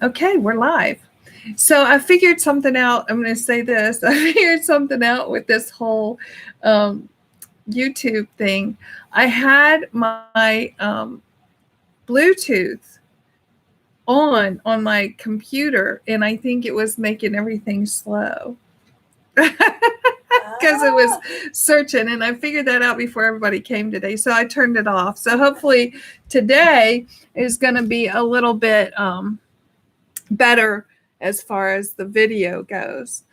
Okay, we're live. So I figured something out. I'm going to say this. I figured something out with this whole um, YouTube thing. I had my Bluetooth on my computer, and I think it was making everything slow because it was searching. And I figured that out before everybody came today. So I turned it off. So hopefully today is going to be a little bit better as far as the video goes.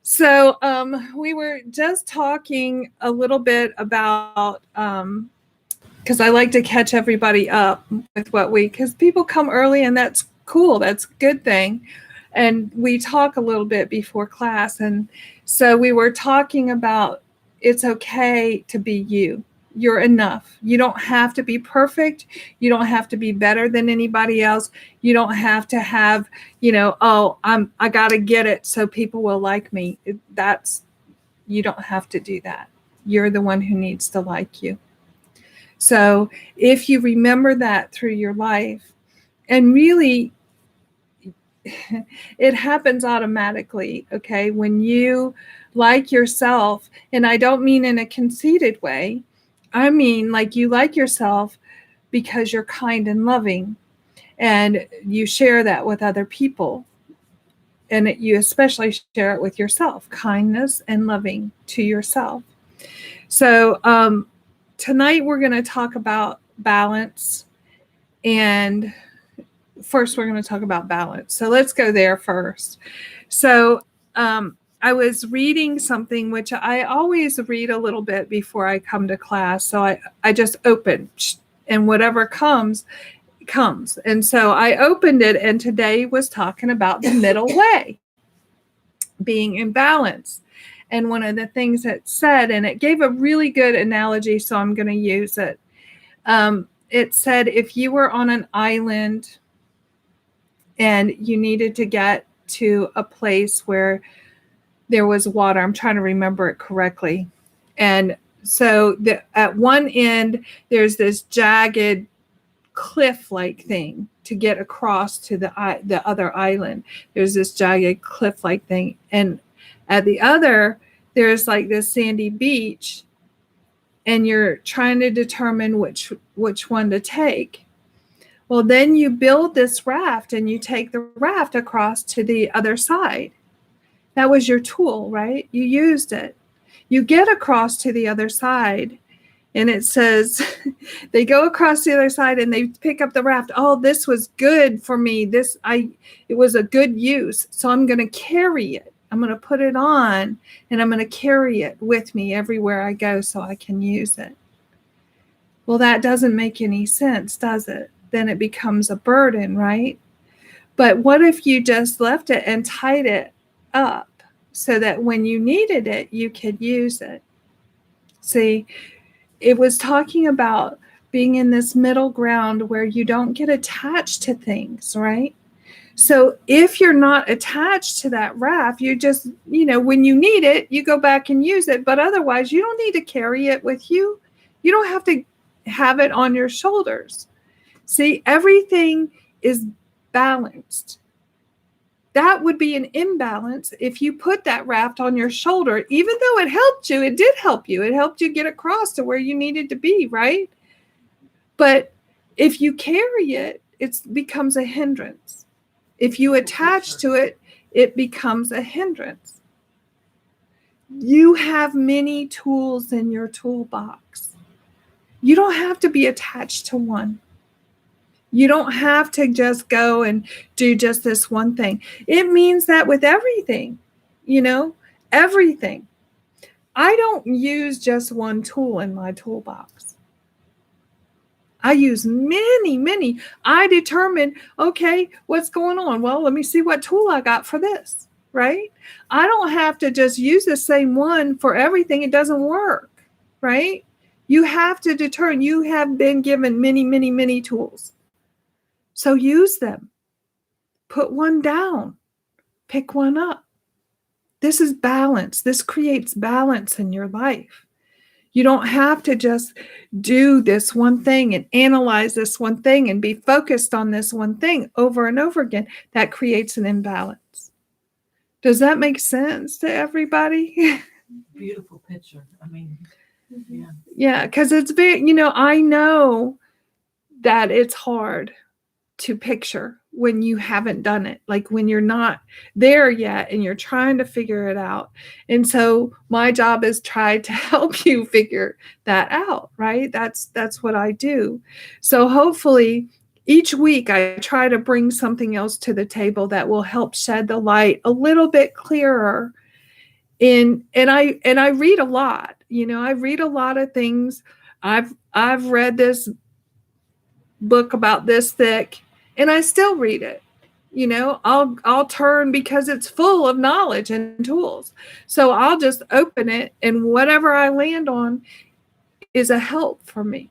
So we were just talking a little bit about, because I like to catch everybody up with because people come early and that's cool. That's a good thing. And we talk a little bit before class. And so we were talking about it's okay to be you. You're enough. You don't have to be perfect. You don't have to be better than anybody else. You don't have to have, I got to get it so people will like me. You don't have to do that. You're the one who needs to like you. So if you remember that through your life, and really it happens automatically, okay? When you like yourself, and I don't mean in a conceited way, I mean like you like yourself because you're kind and loving, and you share that with other people. And you especially share it with yourself, kindness and loving to yourself. So tonight we're going to talk about balance. And first we're going to talk about balance. So let's go there first. So I was reading something, which I always read a little bit before I come to class. So I just open, and whatever comes. And so I opened it, and today was talking about the middle way, being in balance. And one of the things it said, and it gave a really good analogy, so I'm going to use it. It said if you were on an island and you needed to get to a place where there was water, I'm trying to remember it correctly. And so at one end, there's this jagged cliff-like thing to get across to the other island. There's this jagged cliff-like thing. And at the other, there's like this sandy beach, and you're trying to determine which one to take. Well, then you build this raft and you take the raft across to the other side. That was your tool, right? You used it. You get across to the other side, and it says they go across the other side and they pick up the raft. Oh, this was good for me. It was a good use. So I'm going to carry it. I'm going to put it on, and I'm going to carry it with me everywhere I go so I can use it. Well, that doesn't make any sense, does it? Then it becomes a burden, right? But what if you just left it and tied it up so that when you needed it, you could use it? See, it was talking about being in this middle ground where you don't get attached to things, right? So if you're not attached to that raft, you just, when you need it, you go back and use it. But otherwise, you don't need to carry it with you. You don't have to have it on your shoulders. See, everything is balanced. That would be an imbalance if you put that raft on your shoulder. Even though it helped you, it did help you. It helped you get across to where you needed to be, right? But if you carry it, it becomes a hindrance. If you attach to it, it becomes a hindrance. You have many tools in your toolbox. You don't have to be attached to one. You don't have to just go and do just this one thing. It means that with everything, everything. I don't use just one tool in my toolbox. I use many, many. I determine, okay, what's going on? Well, let me see what tool I got for this, right? I don't have to just use the same one for everything. It doesn't work, right? You have to determine. You have been given many, many, many tools. So use them. Put one down. Pick one up. This is balance. This creates balance in your life. You don't have to just do this one thing and analyze this one thing and be focused on this one thing over and over again. That creates an imbalance. Does that make sense to everybody? Beautiful picture. I mean, yeah. Yeah, because it's very, I know that it's hard to picture when you haven't done it, like when you're not there yet and you're trying to figure it out. And so my job is try to help you figure that out, right? That's what I do. So hopefully each week I try to bring something else to the table that will help shed the light a little bit clearer. And I read a lot. I read a lot of things. I've read this book about this thick and I still read it. I'll turn because it's full of knowledge and tools. So I'll just open it and whatever I land on is a help for me.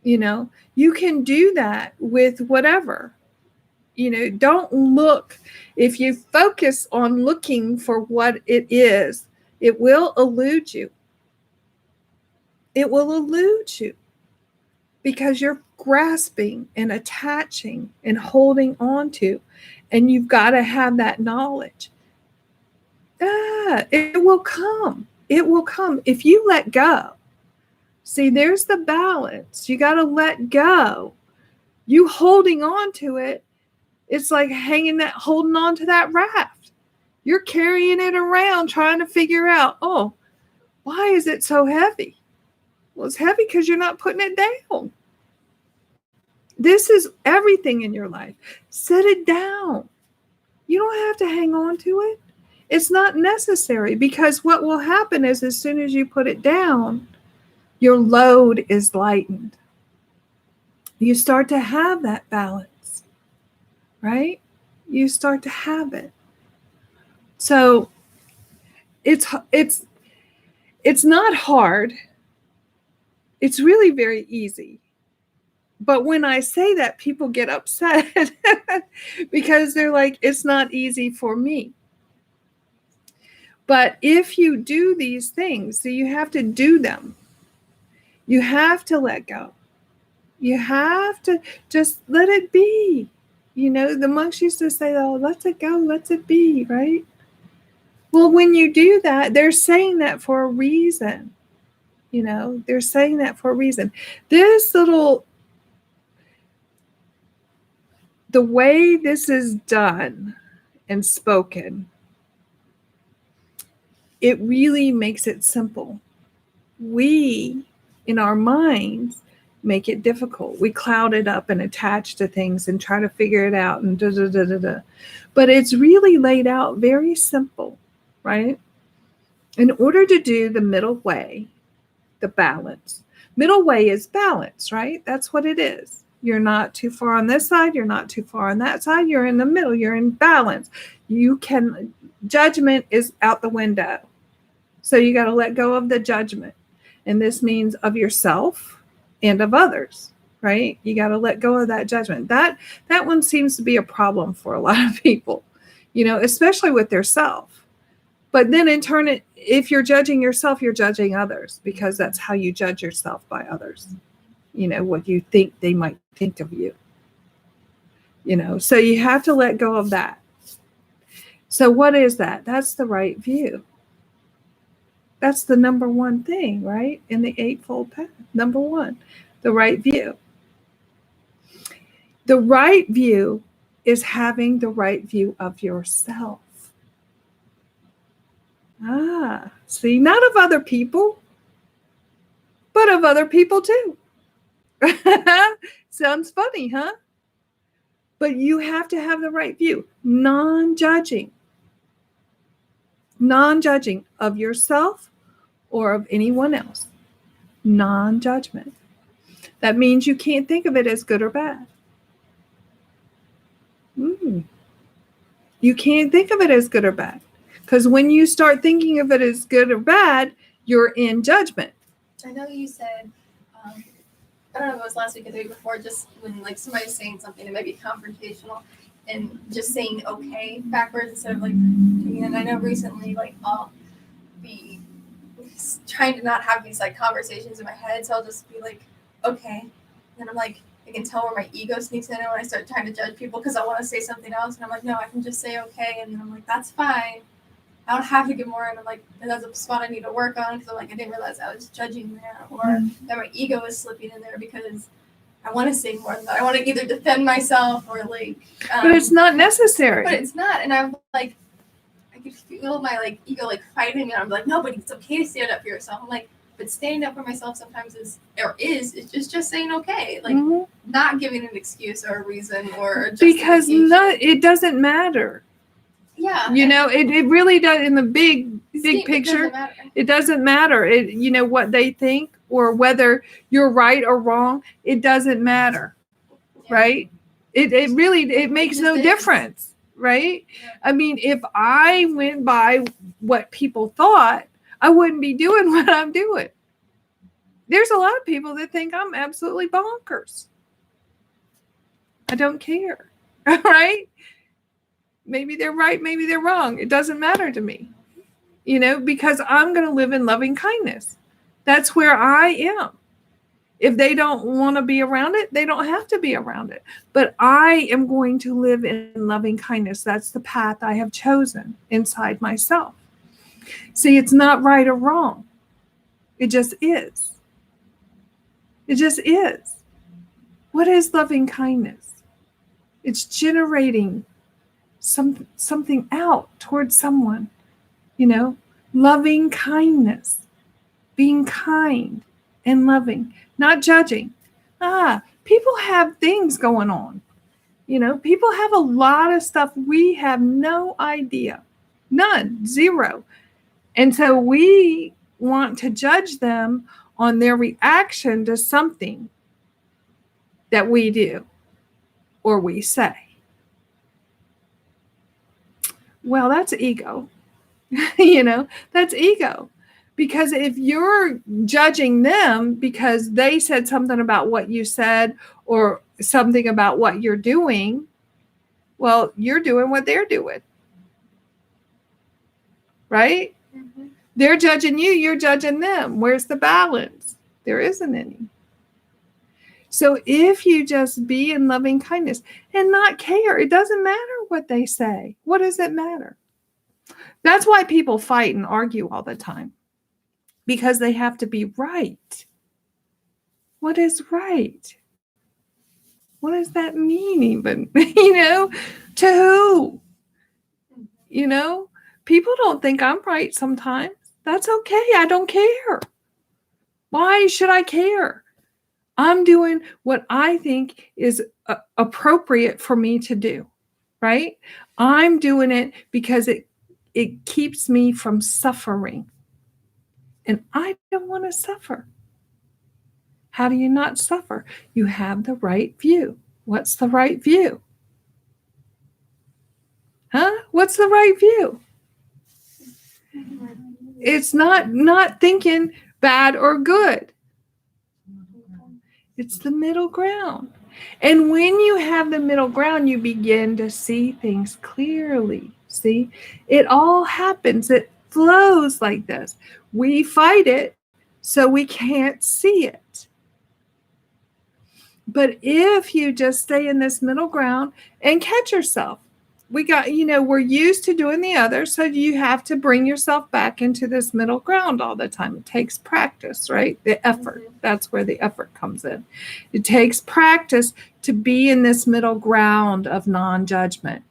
You can do that with whatever. Don't look. If you focus on looking for what it is, it will elude you. It will elude you because you're grasping and attaching and holding on to, and you've got to have that knowledge. It will come. It will come if you let go. See, there's the balance. You got to let go. You holding on to it, it's like holding on to that raft. You're carrying it around trying to figure out, oh, why is it so heavy? Well, it's heavy because you're not putting it down. This is everything in your life. Set it down. You don't have to hang on to it. It's not necessary, because what will happen is as soon as you put it down, your load is lightened. You start to have that balance, right? You start to have it. So it's not hard. It's really very easy. But when I say that, people get upset because they're like, it's not easy for me. But if you do these things, so you have to do them. You have to let go. You have to just let it be. The monks used to say, oh, let it go, let it be, right? Well, when you do that, they're saying that for a reason. They're saying that for a reason. The way this is done and spoken, it really makes it simple. We, in our minds, make it difficult. We cloud it up and attach to things and try to figure it out and da da da da da. But it's really laid out very simple, right? In order to do the middle way, the balance. Middle way is balance, right? That's what it is. You're not too far on this side. You're not too far on that side. You're in the middle. You're in balance. Judgment is out the window. So you got to let go of the judgment. And this means of yourself and of others, right? You got to let go of that judgment. That one seems to be a problem for a lot of people, especially with their self. But then in turn, if you're judging yourself, you're judging others, because that's how you judge yourself, by others. What you think they might think of you. So you have to let go of that. So what is that? That's the right view. That's the number one thing, right? In the Eightfold Path. Number one, the right view. The right view is having the right view of yourself. See, not of other people, but of other people too. Sounds funny, huh? But you have to have the right view. Non-judging of yourself or of anyone else. Non-judgment. That means you can't think of it as good or bad. You can't think of it as good or bad. Because when you start thinking of it as good or bad, you're in judgment. I know you said, I don't know if it was last week or the week before, just when somebody's saying something that might be confrontational, and just saying okay backwards instead of and I know recently I'll be trying to not have these like conversations in my head. So I'll just be like, okay. And then I'm like, I can tell where my ego sneaks in and when I start trying to judge people because I want to say something else. And I'm like, no, I can just say okay. And then I'm like, that's fine. I don't have to get more. And I'm like, that's a spot I need to work on because I'm like, I didn't realize I was judging that, or that my ego was slipping in there because I want to say more than that. I want to either defend myself or like. But it's not necessary. But it's not. And I'm like, I could feel my like ego like fighting me. I'm like, no, but it's okay to stand up for yourself. I'm like, but standing up for myself sometimes is just saying okay, like not giving an excuse or a reason or because it doesn't matter. Yeah, you know, it really does in the big picture. It doesn't matter. It, you know, what they think or whether you're right or wrong. It doesn't matter, right? It really makes no difference, right? Yeah. I mean, if I went by what people thought, I wouldn't be doing what I'm doing. There's a lot of people that think I'm absolutely bonkers. I don't care, right? Maybe they're right, maybe they're wrong. It doesn't matter to me, you know, because I'm going to live in loving kindness. That's where I am. If they don't want to be around it, they don't have to be around it. But I am going to live in loving kindness. That's the path I have chosen inside myself. See, it's not right or wrong. It just is. It just is. What is loving kindness? It's generating something out towards someone, you know, loving kindness, being kind and loving, not judging. People have things going on. You know, people have a lot of stuff we have no idea. None, zero. And so we want to judge them on their reaction to something that we do or we say. Well, that's ego. You know, that's ego. Because if you're judging them because they said something about what you said or something about what you're doing, well, you're doing what they're doing. Right? Mm-hmm. They're judging you, you're judging them. Where's the balance? There isn't any. So if you just be in loving kindness and not care, it doesn't matter what they say. What does it matter? That's why people fight and argue all the time. Because they have to be right. What is right? What does that mean even? You know, to who? You know, people don't think I'm right sometimes. That's okay. I don't care. Why should I care? I'm doing what I think is appropriate for me to do, right? I'm doing it because it keeps me from suffering. And I don't want to suffer. How do you not suffer? You have the right view. What's the right view? What's the right view? It's not thinking bad or good. It's the middle ground. And when you have the middle ground, you begin to see things clearly. See, it all happens. It flows like this. We fight it so we can't see it. But if you just stay in this middle ground and catch yourself, we're used to doing the other. So you have to bring yourself back into this middle ground all the time. It takes practice, right? The effort. That's where the effort comes in. It takes practice to be in this middle ground of non-judgment.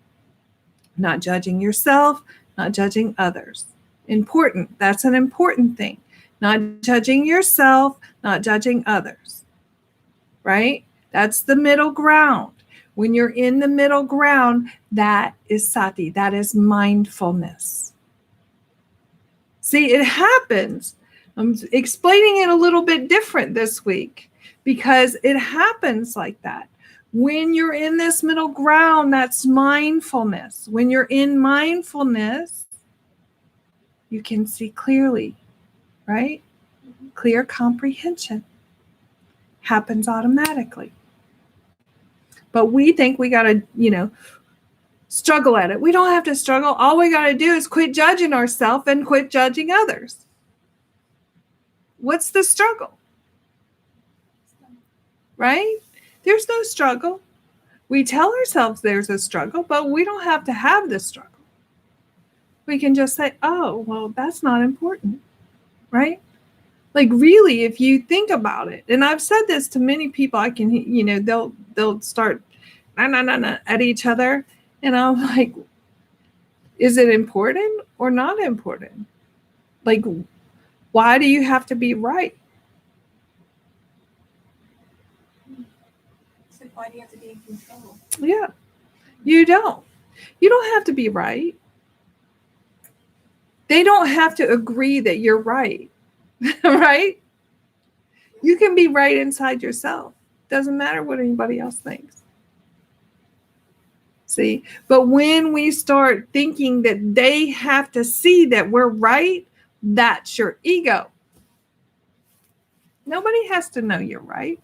Not judging yourself, not judging others. Important. That's an important thing. Not judging yourself, not judging others. Right? That's the middle ground. When you're in the middle ground, that is sati. That is mindfulness. See, it happens. I'm explaining it a little bit different this week because it happens like that. When you're in this middle ground, that's mindfulness. When you're in mindfulness, you can see clearly, right? Clear comprehension happens automatically. But we think we got to, struggle at it. We don't have to struggle. All we got to do is quit judging ourselves and quit judging others. What's the struggle? Right? There's no struggle. We tell ourselves there's a struggle, but we don't have to have the struggle. We can just say, oh, well, that's not important, right? Like really, if you think about it, and I've said this to many people, I can, they'll start at each other. And I'm like, is it important or not important? Like, why do you have to be right? So why do you have to be in control? Yeah, you don't. You don't have to be right. They don't have to agree that you're right, right? You can be right inside yourself. Doesn't matter what anybody else thinks. See, but when we start thinking that they have to see that we're right, that's your ego. Nobody has to know you're right.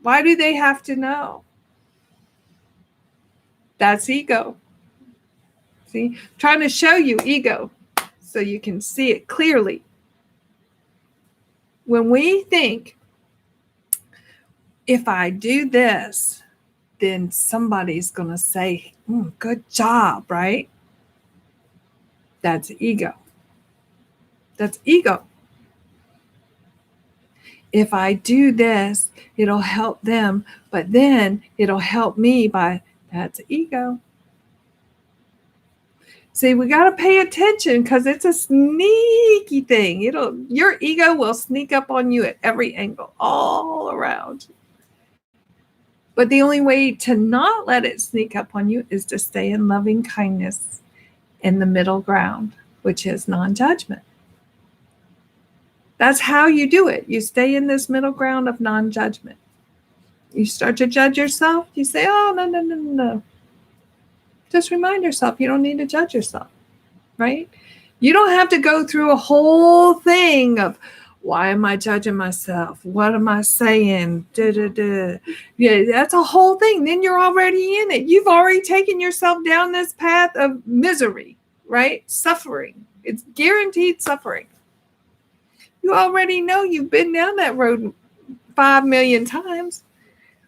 Why do they have to know? That's ego. See, trying to show you ego so you can see it clearly. When we think, if I do this, then somebody's going to say, good job, right? That's ego. That's ego. If I do this, it'll help them, but then it'll help me that's ego. See, we got to pay attention because it's a sneaky thing. Your ego will sneak up on you at every angle, all around. But the only way to not let it sneak up on you is to stay in loving kindness in the middle ground, which is non-judgment. That's how you do it. You stay in this middle ground of non-judgment. You start to judge yourself. You say, oh, no. Just remind yourself you don't need to judge yourself, right? You don't have to go through a whole thing of, why am I judging myself? What am I saying? Yeah, that's a whole thing. Then you're already in it. You've already taken yourself down this path of misery, right? Suffering. It's guaranteed suffering. You already know you've been down that road 5 million times,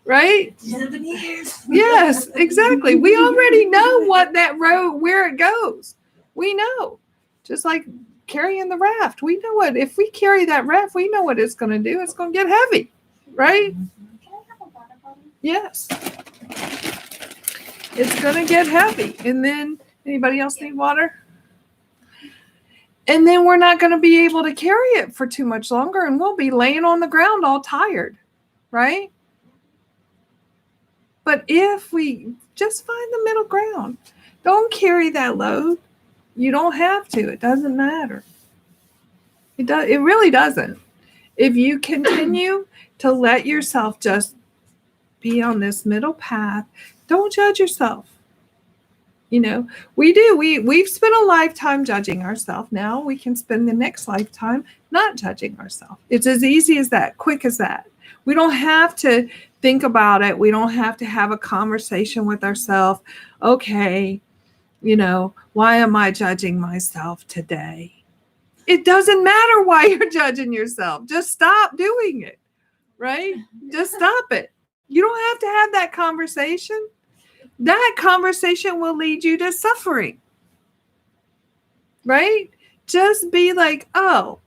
right? 7 years. Yes, exactly. We already know what that road, where it goes. We know. Just like carrying the raft. We know what, if we carry that raft, we know what it's going to do. It's going to get heavy, right? Can I have a water bottle? Yes. It's going to get heavy. And then, anybody else need water? And then we're not going to be able to carry it for too much longer, and we'll be laying on the ground all tired, right? But if we just find the middle ground, don't carry that load. You don't have to. It doesn't matter. It really doesn't. If you continue to let yourself just be on this middle path, don't judge yourself. We've spent a lifetime judging ourselves. Now we can spend the next lifetime not judging ourselves. It's as easy as that, quick as that. We don't have to think about it. We don't have to have a conversation with ourselves. Okay, why am I judging myself today? It doesn't matter why you're judging yourself. Just stop doing it, right? Just stop it. You don't have to have that conversation. That conversation will lead you to suffering, right? Just be like, oh,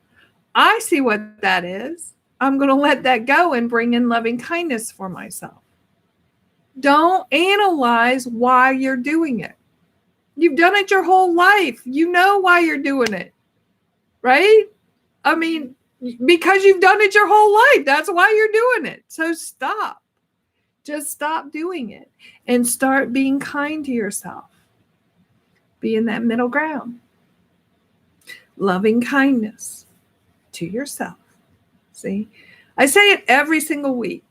I see what that is. I'm going to let that go and bring in loving kindness for myself. Don't analyze why you're doing it. You've done it your whole life. You know why you're doing it, right? I mean, because you've done it your whole life. That's why you're doing it. So stop. Just stop doing it and start being kind to yourself. Be in that middle ground. Loving kindness to yourself. See, I say it every single week.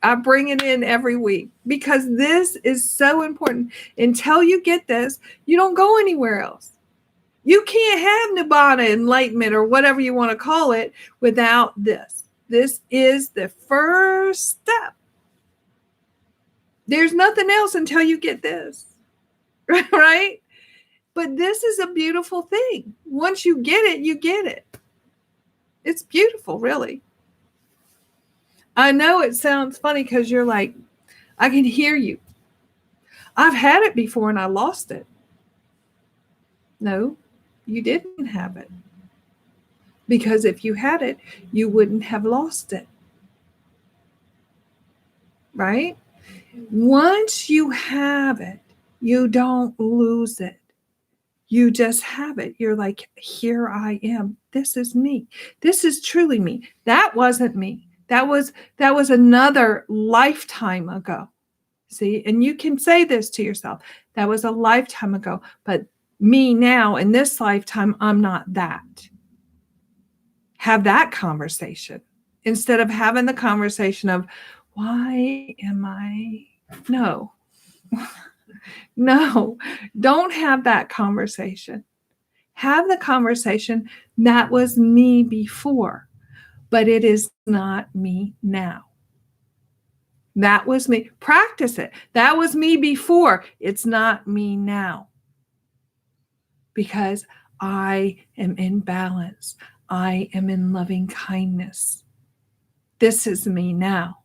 I bring it in every week because this is so important. Until you get this, you don't go anywhere else. You can't have Nibbana, enlightenment, or whatever you want to call it without this. This is the first step. There's nothing else until you get this, right? But this is a beautiful thing. Once you get it, you get it. It's beautiful, really. I know it sounds funny because you're like, I can hear you. I've had it before and I lost it. No, you didn't have it. Because if you had it, you wouldn't have lost it. Right? Once you have it, you don't lose it. You just have it. You're like, here I am. This is me. This is truly me. That wasn't me. That was another lifetime ago. See, and you can say this to yourself. That was a lifetime ago, but me now in this lifetime, I'm not that. Have that conversation instead of having the conversation of, why am I? No, no, don't have that conversation. Have the conversation, that was me before, but it is not me now. That was me. Practice it. That was me before. It's not me now. Because I am in balance. I am in loving kindness. This is me now.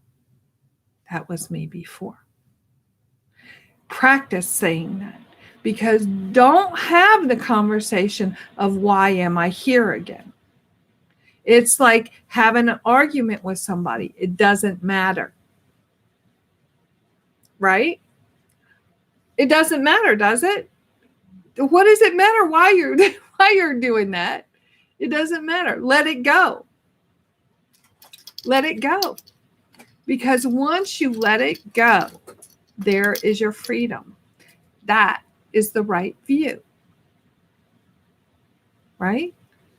That was me before. Practice saying that, because don't have the conversation of why am I here again. It's like having an argument with somebody. It doesn't matter. Right? It doesn't matter, does it? What does it matter why you're doing that? It doesn't matter. Let it go. Let it go. Because once you let it go, there is your freedom. That is the right view. Right?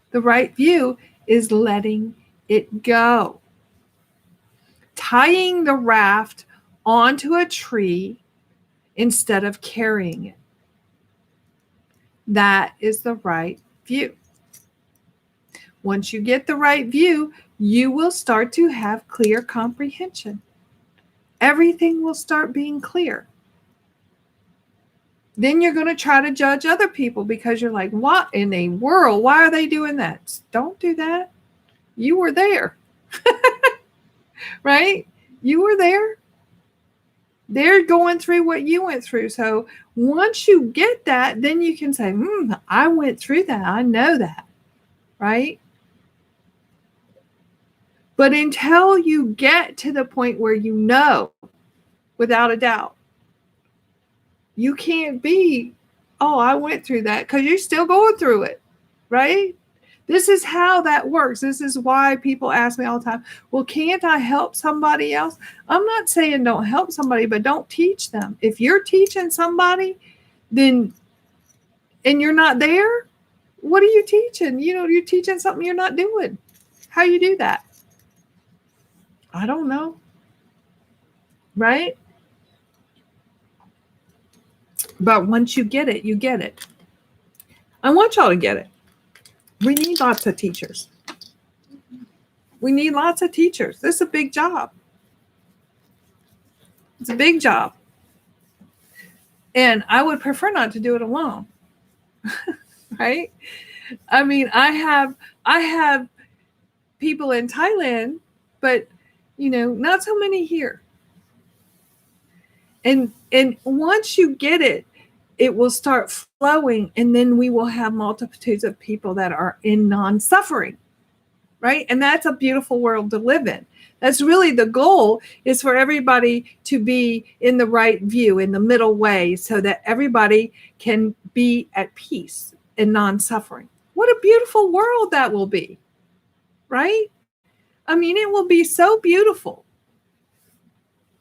The right view is letting it go. Tying the raft onto a tree instead of carrying it. That is the right view. Once you get the right view, you will start to have clear comprehension. Everything will start being clear. Then you're going to try to judge other people because you're like, what in the world? Why are they doing that? Don't do that. You were there. Right? You were there. They're going through what you went through. So once you get that, then you can say, I went through that. I know that. Right? But until you get to the point where you know, without a doubt, you can't be, I went through that, because you're still going through it. Right? This is how that works. This is why people ask me all the time, well, can't I help somebody else? I'm not saying don't help somebody, but don't teach them. If you're teaching somebody, then, and you're not there, what are you teaching? You're teaching something you're not doing. How you do that? I don't know. Right? But once you get it, you get it. I want y'all to get it. We need lots of teachers. We need lots of teachers. This is a big job. It's a big job. And I would prefer not to do it alone. Right? I mean, I have people in Thailand, but not so many here. And once you get it, it will start flowing, and then we will have multitudes of people that are in non-suffering, right? And that's a beautiful world to live in. That's really the goal, is for everybody to be in the right view, in the middle way, so that everybody can be at peace and non-suffering. What a beautiful world that will be, right? I mean, it will be so beautiful.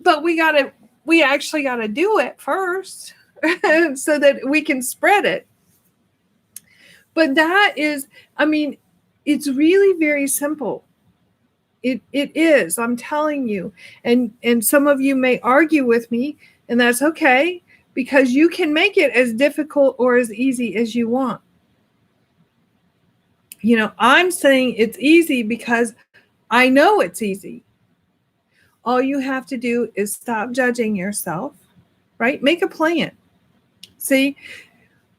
But we actually got to do it first. So that we can spread it. But that is, it's really very simple. It is, I'm telling you. And some of you may argue with me, and that's okay, because you can make it as difficult or as easy as you want. I'm saying it's easy because I know it's easy. All you have to do is stop judging yourself, right? Make a plan. See,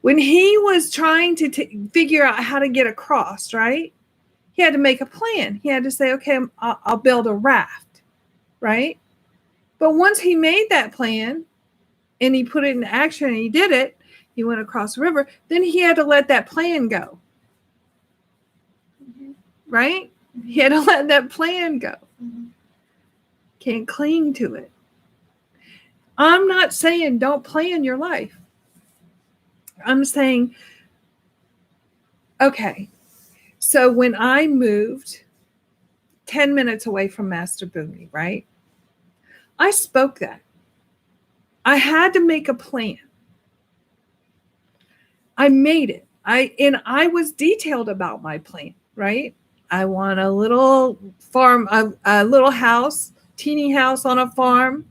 when he was trying to figure out how to get across, right? He had to make a plan. He had to say, okay, I'll build a raft, right? But once he made that plan and he put it in action and he did it, he went across the river, then he had to let that plan go, right? He had to let that plan go. Can't cling to it. I'm not saying don't plan your life. I'm saying, okay, so when I moved 10 minutes away from Master Boomy, right? I spoke that. I had to make a plan. I made it. I was detailed about my plan, right? I want a little farm, a little house, teeny house on a farm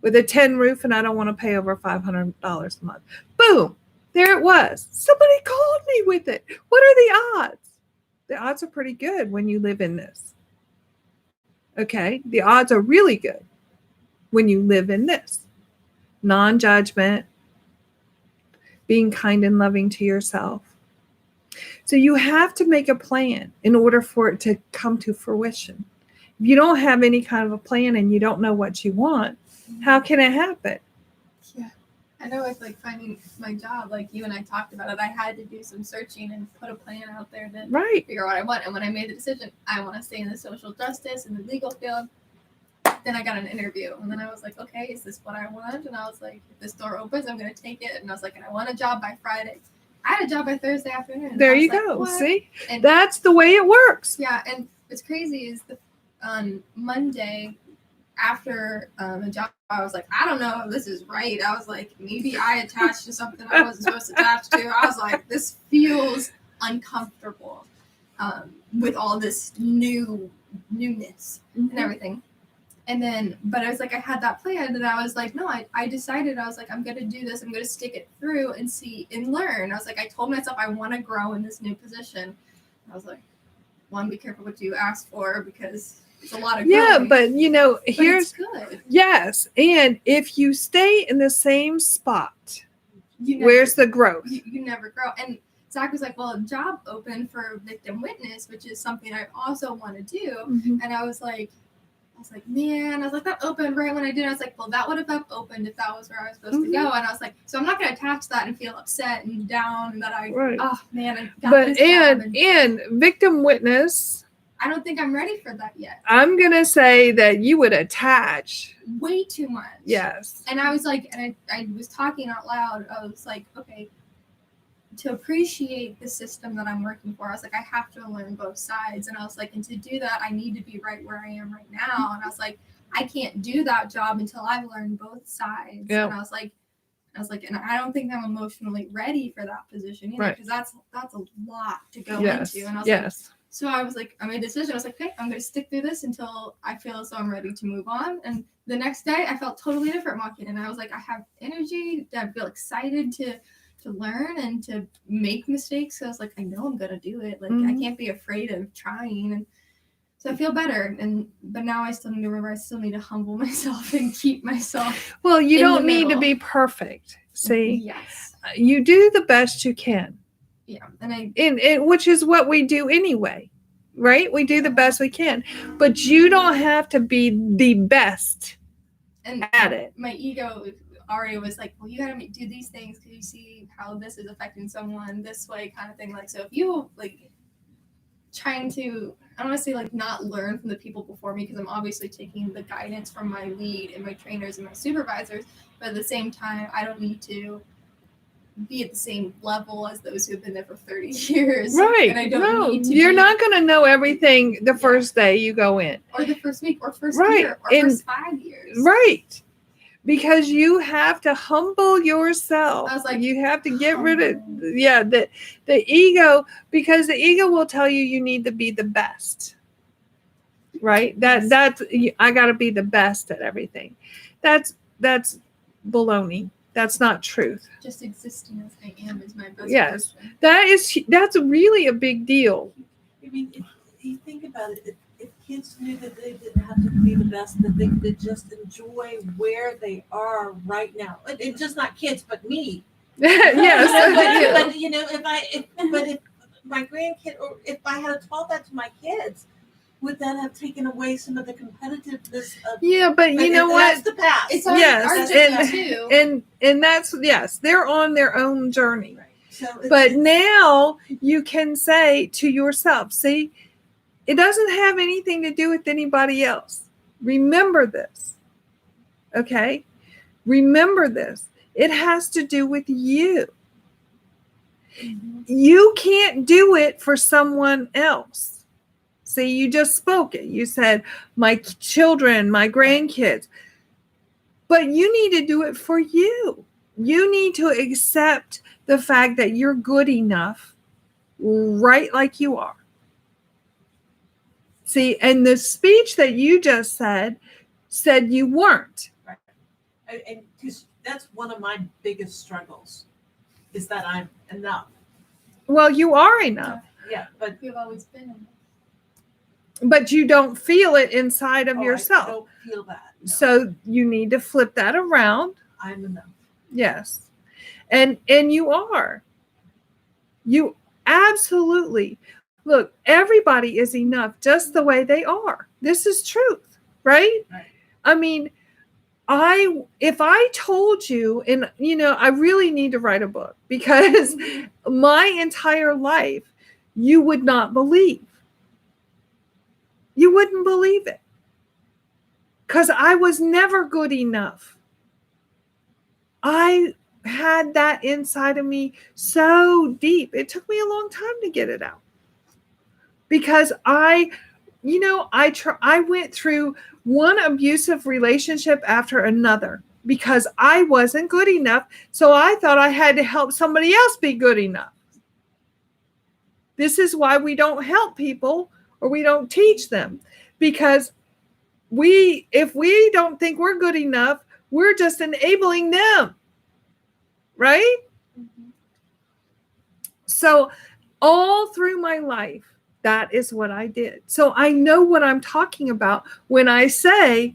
with a tin roof, and I don't want to pay over $500 a month. Boom. There it was. Somebody called me with it. What are the odds? The odds are pretty good when you live in this. Okay? The odds are really good when you live in this. Non-judgment, being kind and loving to yourself. So you have to make a plan in order for it to come to fruition. If you don't have any kind of a plan and you don't know what you want, how can it happen? Yeah. I know with like finding my job, like you and I talked about it, I had to do some searching and put a plan out there to Right. figure out what I want. And when I made the decision, I want to stay in the social justice and the legal field, then I got an interview. And then I was like, okay, is this what I want? And I was like, if this door opens, I'm going to take it. And I was like, and I want a job by Friday. I had a job by Thursday afternoon. There you like, go. what? See? And That's the way it works. yeah, and what's crazy is on Monday after a job, I was like, I don't know if this is right. I was like, maybe I attached to something I wasn't supposed to attach to. I was like, this feels uncomfortable with all this newness and everything. And then, but I was like, I had that plan, and I was like, no, I decided, I was like, I'm going to do this. I'm going to stick it through and see and learn. I was like, I told myself I want to grow in this new position. I was like, one, be careful what you ask for, because it's a lot of growing. Yeah, but you know, here's it's good. Yes, and if you stay in the same spot, where's the growth? You never grow. And Zach was like, well, a job open for victim witness, which is something I also want to do. Mm-hmm. And I was like, man, that opened right when I did. I was like, well, that would have opened if that was where I was supposed to go. And I was like, so I'm not going to attach to that and feel upset and down and that oh man, I got this job. And victim witness, I don't think I'm ready for that yet. I'm going to say that you would attach way too much. Yes. And I was like, and I was talking out loud. I was like, okay, to appreciate the system that I'm working for, I was like, I have to learn both sides. And I was like, and to do that, I need to be right where I am right now. And I was like, I can't do that job until I've learned both sides. Yep. And I was like, and I don't think I'm emotionally ready for that position either, because that's a lot to go into. And I was like, so I was like, I made a decision. I was like, okay, I'm going to stick through this until I feel as though I'm ready to move on. And the next day I felt totally different walking in. I was like, I have energy. I feel excited to learn and to make mistakes. So I was like, I know I'm going to do it. Like, I can't be afraid of trying. And so I feel better. But now I still need to remember, I still need to humble myself and keep myself. Well, you don't need to be perfect. See? Yes. You do the best you can. Yeah. And which is what we do anyway, right? We do the best we can, but you don't have to be the best at it. My ego already was like, well, you got to do these things because you see how this is affecting someone this way, kind of thing. Like, so if you like trying to, I don't want to say like not learn from the people before me, because I'm obviously taking the guidance from my lead and my trainers and my supervisors, but at the same time, I don't need to be at the same level as those who have been there for 30 years. Right. And I don't need to. You're not going to know everything the first day you go in. Or the first week, or first year, or first 5 years. Right. Because you have to humble yourself. I was like, you have to get rid of the ego, because the ego will tell you need to be the best. Right? That's I got to be the best at everything. That's baloney. That's not truth. Just existing as I am is my best. Yes. Person. That's really a big deal. I mean, if you think about it, if kids knew that they didn't have to be the best, that they could just enjoy where they are right now, and just not kids, but me. Yes. But you know, if my grandkid, or if I had taught that to my kids, would that have taken away some of the competitiveness of? Yeah, but you know That's what? the past. It's our, Yes, our and- journey too. And that's, yes, they're on their own journey. Right. So it's, But now you can say to yourself, see, it doesn't have anything to do with anybody else. Remember this. Okay? Remember this. It has to do with you. You can't do it for someone else. See, you just spoke it. You said, my children, my grandkids. But you need to do it for you. You need to accept the fact that you're good enough, right like you are. See, and the speech that you just said you weren't. and because that's one of my biggest struggles, is that I'm enough. Well, you are enough, Yeah, but We've always been in but you don't feel it inside of I yourself. don't feel that. No. So you need to flip that around. I'm enough. Yes. And you are. You absolutely. Look, everybody is enough just the way they are. This is truth, right? Right. I mean, if I told you, and I really need to write a book, because my entire life you would not believe. You wouldn't believe it. Because I was never good enough. I had that inside of me so deep. It took me a long time to get it out. Because I went through one abusive relationship after another because I wasn't good enough. So I thought I had to help somebody else be good enough. This is why we don't help people, or we don't teach them, because if we don't think we're good enough, we're just enabling them. Right? Mm-hmm. So all through my life, that is what I did. So I know what I'm talking about when I say,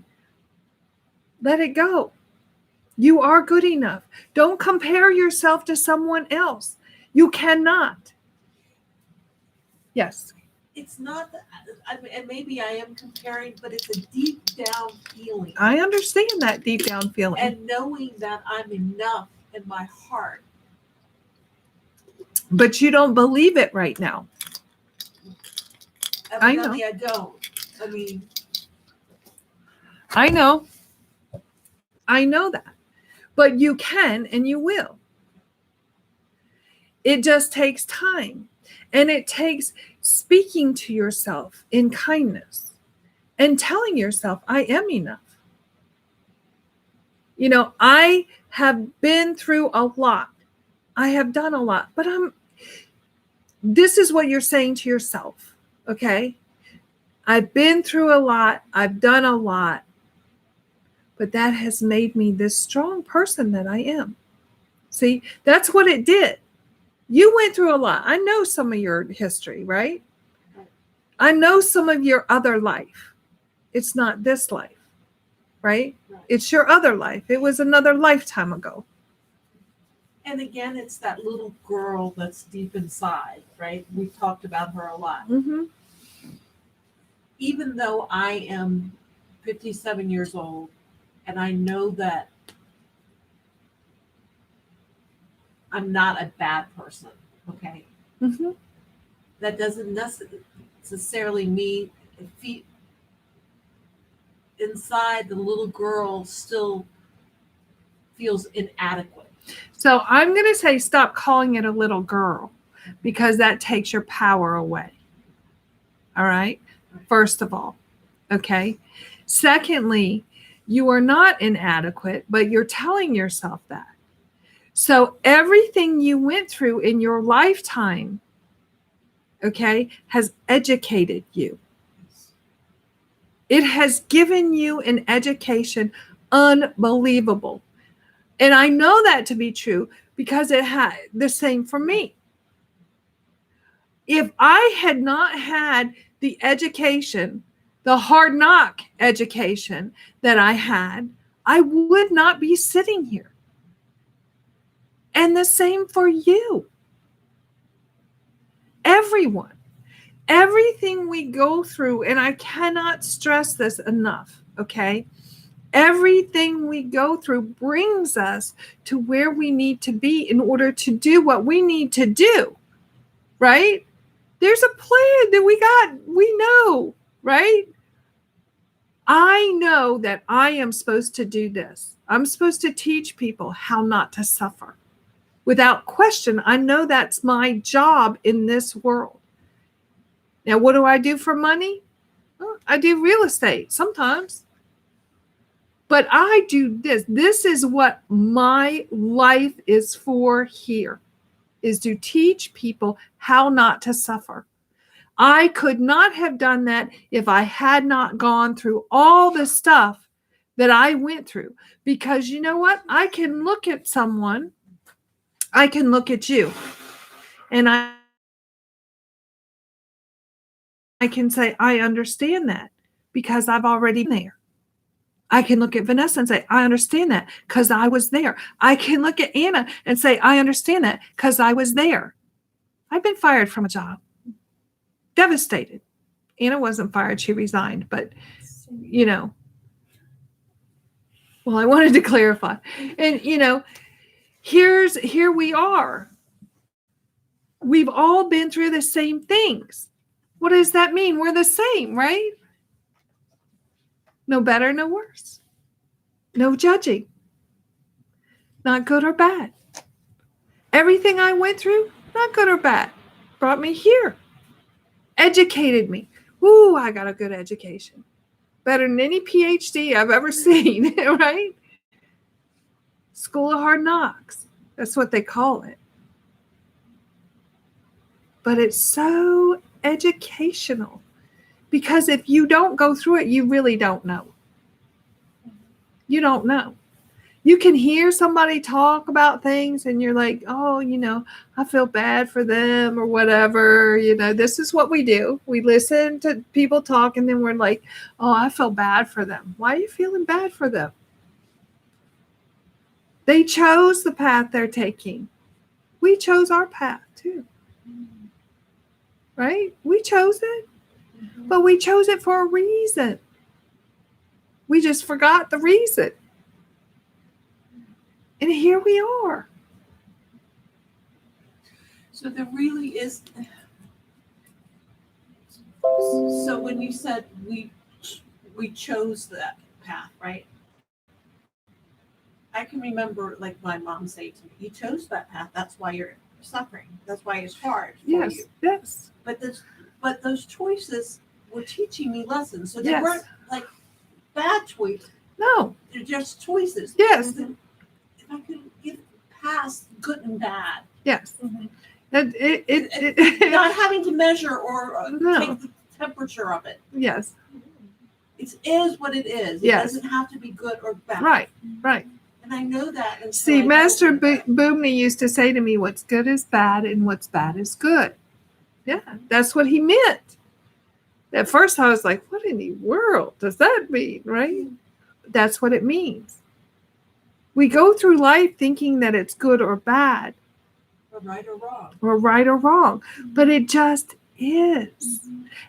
let it go. You are good enough. Don't compare yourself to someone else. You cannot. Yes. It's not that, and maybe I am comparing, but it's a deep down feeling. I understand that deep down feeling. And knowing that I'm enough in my heart. But you don't believe it right now. Evidently, I don't. I mean, I know that. But you can, and you will. It just takes time. And it takes speaking to yourself in kindness and telling yourself, I am enough. I have been through a lot. I have done a lot. But this is what you're saying to yourself, okay? I've been through a lot. I've done a lot. But that has made me this strong person that I am. See, that's what it did. You went through a lot. I know some of your history, right? I know some of your other life. It's not this life, right? It's your other life. It was another lifetime ago. and again, it's that little girl that's deep inside, right? We've talked about her a lot. Mm-hmm. Even though I am 57 years old, and I know that I'm not a bad person, okay? Mm-hmm. That doesn't necessarily mean inside the little girl still feels inadequate. So I'm going to say stop calling it a little girl, because that takes your power away. All right? First of all, okay? Secondly, you are not inadequate, but you're telling yourself that. So everything you went through in your lifetime, okay, has educated you. It has given you an education unbelievable. And I know that to be true because it had the same for me. If I had not had the education, the hard knock education that I had, I would not be sitting here. And the same for you. Everyone. Everything we go through, and I cannot stress this enough, okay? Everything we go through brings us to where we need to be in order to do what we need to do, right? There's a plan that we know, right? I know that I am supposed to do this. I'm supposed to teach people how not to suffer. Without question, I know that's my job in this world. Now, what do I do for money? Well, I do real estate sometimes. But I do this. This is what my life is for here, is to teach people how not to suffer. I could not have done that if I had not gone through all the stuff that I went through. Because you know what? I can look at someone, I can look at you, and I can say, I understand that because I've already been there. I can look at Vanessa and say, I understand that because I was there. I can look at Anna and say, I understand that because I was there. I've been fired from a job. Devastated. Anna wasn't fired. She resigned. But, you know, well, I wanted to clarify. And, you know, here we are. We've all been through the same things. What does that mean? We're the same, right? No better, no worse. No judging. Not good or bad. Everything I went through, not good or bad, brought me here. Educated me. Ooh, I got a good education. Better than any PhD I've ever seen, right? School of Hard Knocks. That's what they call it. But it's so educational because if you don't go through it, you really don't know. You don't know. You can hear somebody talk about things and you're like, oh, you know, I feel bad for them or whatever. You know, this is what we do. We listen to people talk and then we're like, oh, I feel bad for them. Why are you feeling bad for them? They chose the path they're taking. We chose our path too. Right? We chose it, but we chose it for a reason. We just forgot the reason. And here we are. So there really is. So when you said we chose that path, right? I can remember like my mom saying to me, "You chose that path. That's why you're suffering. That's why it's hard for Yes, you." yes. But those choices were teaching me lessons. So they Yes. weren't like bad choices. No. They're just choices. Yes. If I could get past good and bad. Yes. Mm-hmm. It Not having to measure or No. take the temperature of it. Yes. It is what it is. It Yes. doesn't have to be good or bad. Right. Right. And I know that. And so See, I Master know that. Boomney used to say to me, what's good is bad and what's bad is good. Yeah, that's what he meant. At first I was like, what in the world does that mean, right? That's what it means. We go through life thinking that it's good or bad. Or right or wrong. Or right or wrong. But it just is.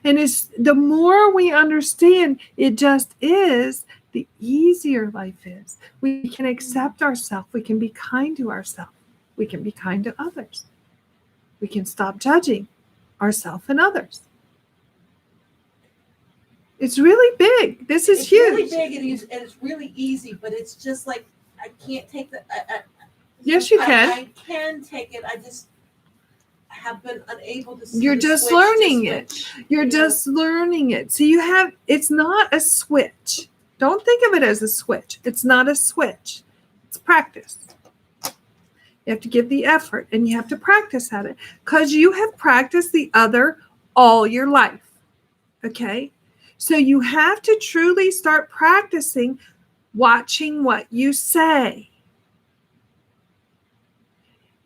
And it's the more we understand it just is, the easier life is. We can accept ourselves. We can be kind to ourselves. We can be kind to others. We can stop judging ourselves and others. It's really big. This is It's huge. really big and it's really easy, but it's just like I can't take the. Yes, you can. I can take it. I just have been unable to. You're just learning it. You're just learning it. So it's not a switch. Don't think of it as a switch. It's not a switch. It's practice. You have to give the effort and you have to practice at it because you have practiced the other all your life. Okay? So you have to truly start practicing watching what you say.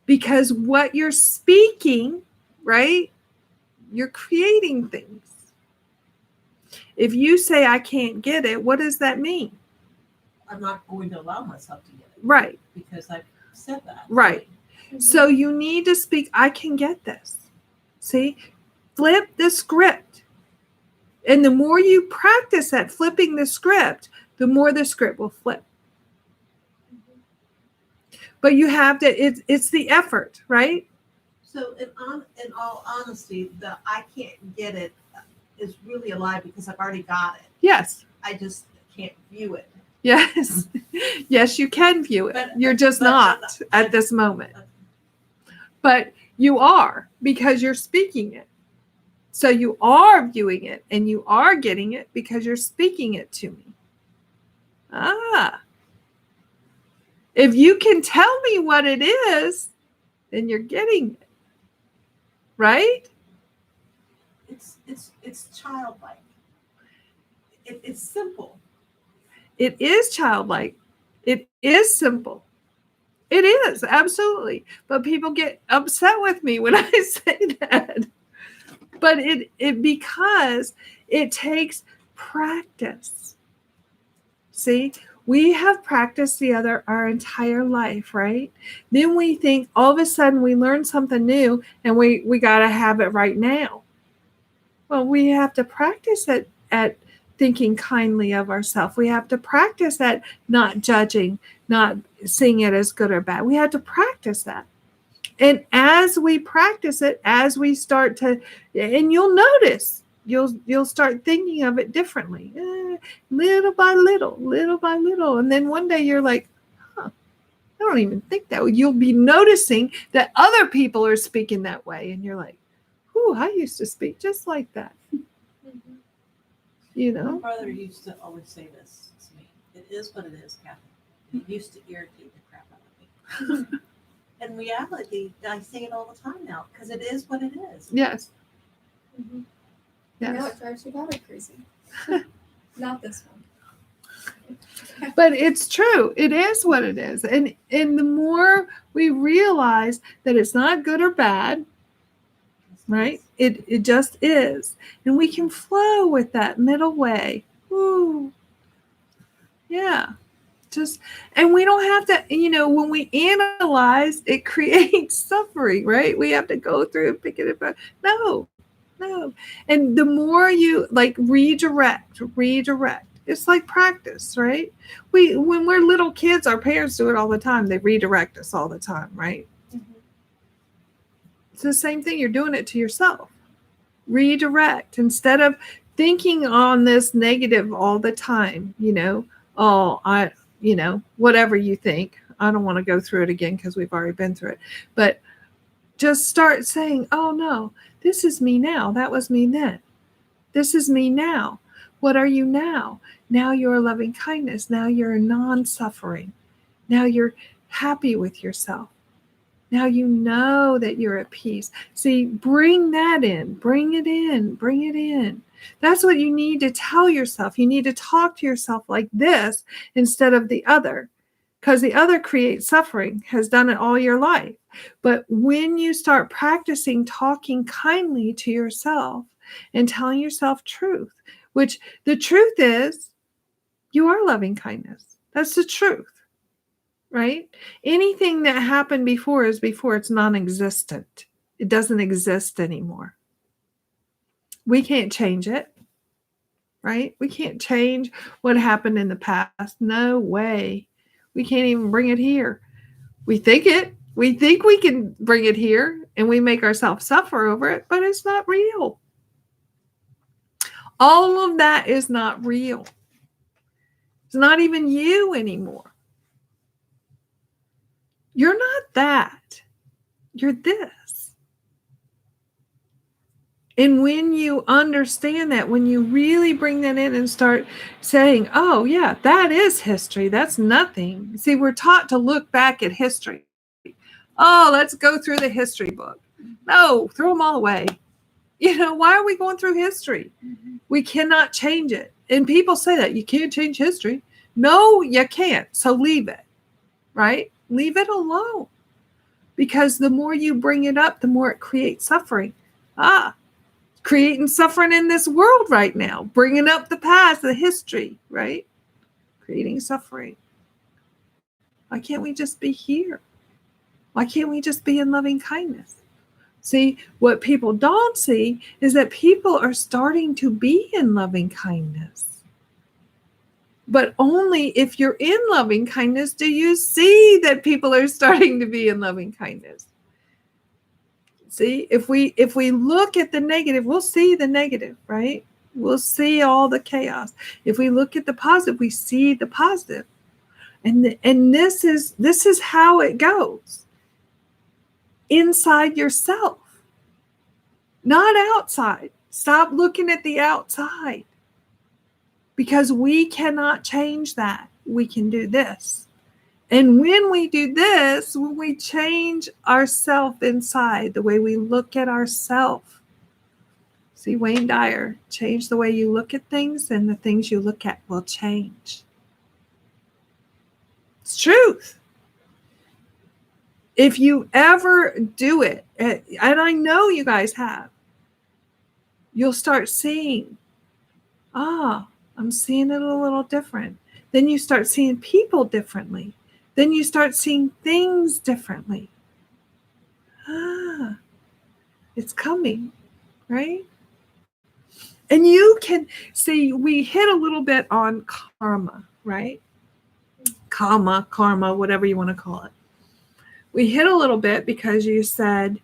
Because what you're speaking, right? You're creating things. If you say, I can't get it, what does that mean? I'm not going to allow myself to get it. Right. Because I've said that. Right. So you need to speak, I can get this. See, flip the script. And the more you practice at flipping the script, the more the script will flip. But you have to, it's the effort, right? So in all honesty, the I can't get it is really a lie because I've already got it. Yes. I just can't view it. Yes. Yes, you can view it. But- You're just but- not but- at this moment. But you are, because you're speaking it. So you are viewing it and you are getting it because you're speaking it to me. Ah. If you can tell me what it is, then you're getting it. Right? It's childlike. It's simple. It is childlike. It is simple. It is, absolutely. But people get upset with me when I say that. But it because it takes practice. See, we have practiced our entire life, right? Then we think all of a sudden we learn something new and we got to have it right now. Well, we have to practice it at thinking kindly of ourselves. We have to practice at not judging, not seeing it as good or bad. We have to practice that. And as we practice it, as we start to, and you'll notice, you'll start thinking of it differently, little by little. And then one day you're like, I don't even think that way. You'll be noticing that other people are speaking that way. And you're like, I used to speak just like that. You My know? brother used to always say this to me. It is what it is, Kathy. It used to irritate the crap out of me. In reality, I say it all the time now because it is what it is. Yes. Mm-hmm. Yes. Now it drives your daughter crazy. Not this one. But it's true. It is what it is. And the more we realize that it's not good or bad, right? It just is. And we can flow with that middle way. Ooh. Yeah. And we don't have to, when we analyze, it creates suffering, right? We have to go through and pick it apart. No. And the more you redirect, it's like practice, right? When we're little kids, our parents do it all the time. They redirect us all the time, right? Mm-hmm. It's the same thing. You're doing it to yourself. Redirect instead of thinking on this negative all the time, whatever you think. I don't want to go through it again because we've already been through it. But just start saying, oh no, this is me now. That was me then. This is me now. What are you now? Now you're loving kindness. Now you're non-suffering. Now you're happy with yourself. Now you know that you're at peace. See, bring that in. Bring it in. That's what you need to tell yourself. You need to talk to yourself like this instead of the other, because the other creates suffering, has done it all your life. But when you start practicing talking kindly to yourself and telling yourself truth, which the truth is you are loving kindness. That's the truth. Right? Anything that happened before is before. It's non-existent. It doesn't exist anymore. We can't change it. Right? We can't change what happened in the past. No way. We can't even bring it here. We think we can bring it here and we make ourselves suffer over it, but it's not real. All of that is not real. It's not even you anymore. You're not that. You're this. And when you understand that, when you really bring that in and start saying, oh, yeah, that is history. That's nothing. See, we're taught to look back at history. Oh, let's go through the history book. No, throw them all away. Why are we going through history? We cannot change it. And people say that you can't change history. No, you can't. So leave it, right? Leave it alone. Because the more you bring it up, the more it creates suffering. Creating suffering in this world right now. Bringing up the past, the history, right? Creating suffering. Why can't we just be here? Why can't we just be in loving kindness? See, what people don't see is that people are starting to be in loving kindness. But only if you're in loving kindness do you see that people are starting to be in loving kindness. See, if we look at the negative, we'll see the negative, right? We'll see all the chaos. If we look at the positive, we see the positive. And this is how it goes. Inside yourself, not outside. Stop looking at the outside, because we cannot change that. We can do this. And when we do this, when we change ourself inside, the way we look at ourself. See, Wayne Dyer, change the way you look at things and the things you look at will change. It's truth. If you ever do it, and I know you guys have, you'll start seeing, I'm seeing it a little different. Then you start seeing people differently. Then you start seeing things differently. It's coming, right? And you can see, we hit a little bit on karma, right? Karma, whatever you want to call it. We hit a little bit because you said